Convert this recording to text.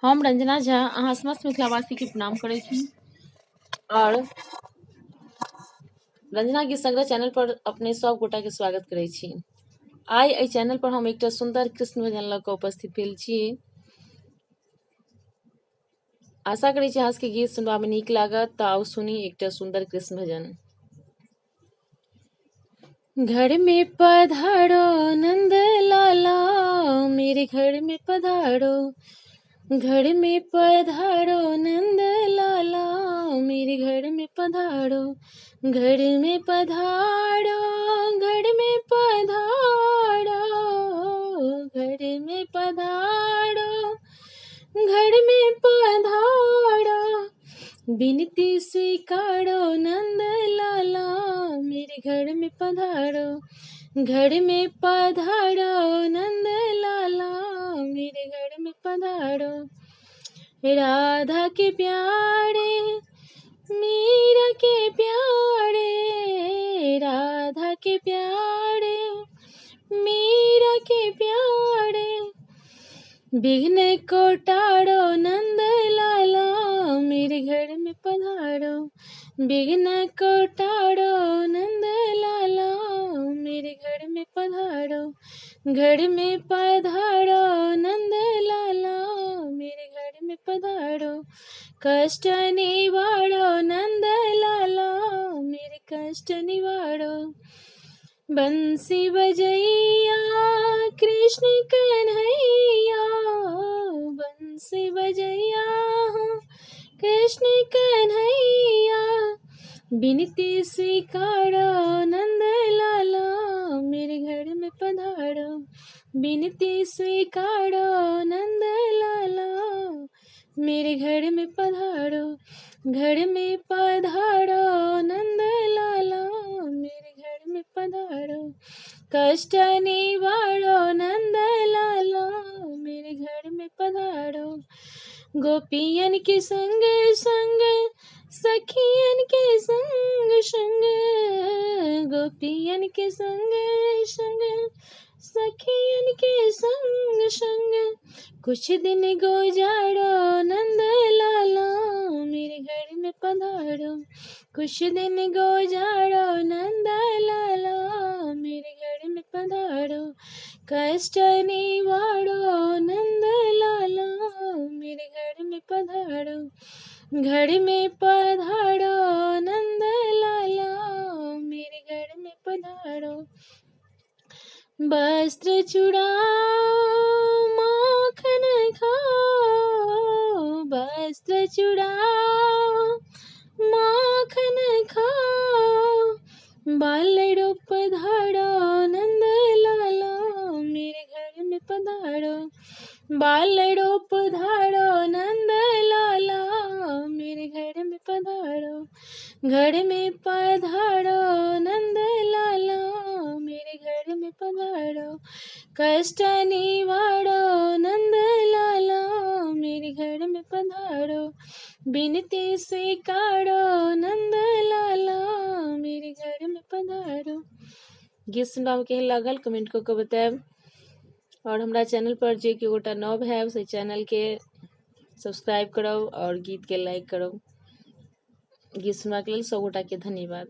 हम रंजना झा अहाँ समस्त मिथिलावासी के प्रणाम करै छी और रंजना गीत संग्रह चैनल पर अपने सब गोटा के स्वागत करै छी। आइ एहि चैनल पर हम एकटा सुंदर कृष्ण भजन लऽ कऽ उपस्थित भेल छी। आशा करै छी अहाँ सबके गीत सुनबा में नीक लागत, तऽ आउ सुनी एकटा सुंदर कृष्ण भजन। घर में पधारो नंद लाला, मेरे घर में पधारो। घर में पधारो नंद लाला, मेरे घर में पधारो। घर में पधारो, घर में पधारो, घर में पधारो, घर में पधारो। विनती स्वीकारो नंद लाला, मेरे घर में पधारो। घर में पधारो नंद लाला, मेरे घर में पधारो। राधा के प्यारे, मीरा के प्यारे, राधा के प्यारे, मीरा के प्यारे। विघ्न को टाड़ो नंद लाला, मेरे घर में पधारो। विघ्न को टाड़ो नंद लाला, मेरे घर में पधारो। घर में पधारो नंद लाला, मेरे घर में पधारो। कष्ट निवारो नंद लाला, मेरे कष्ट निवारो। बंसी बजैया कृष्ण कन्हैया, बंसी बजैया कृष्ण कन्हैया। विनती स्वीकारो नंद लाला, मेरे घर में पधारो। विनती स्वीकारो नंद लाला, मेरे घर में पधारो। घर में पधारो नंद लाला, मेरे घर में पधारो। कष्ट निवारो नंद लाला, मेरे घर में पधारो। गोपियन के संग संग, सखियन के संग संग, गोपियन के संग संग, सखियन के संग संग। कुछ दिन गुजारो नंद लाला, मेरे घर में पधारो। कुछ दिन गुजारो नंद लाला, मेरे घर में पधारो। कष्ट निवारो नंद लाला, मेरे घर में पधारो। घर में पधारो नंद लाला, मेरे घर में पधारो। वस्त्र चुड़ाओ माखन खाओ, वस्त्र चुड़ाओ माखन खाओ। बालड़ो पधारो नंद लाला, मेरे घर में पधारो। बालड़ो पधारो नंद लाला, मेरे घर में पधारो। घर में पधारो नंद लाला, मेरे घर में पधारो। कष्ट निवारो नंद लाला, मेरे घर में पधारो। विनती स्वीकारो नंद लाला, मेरे घर में पधारो। गीत सुनबा केहन लागल कमेंट कऽ के बताएब। और हमरा चैनल पर जे केओ गोटा नव है से चैनल के सब्सक्राइब करब और गीत के लाइक करब। गीत सुनबा के लेल सब गोटा के धन्यवाद।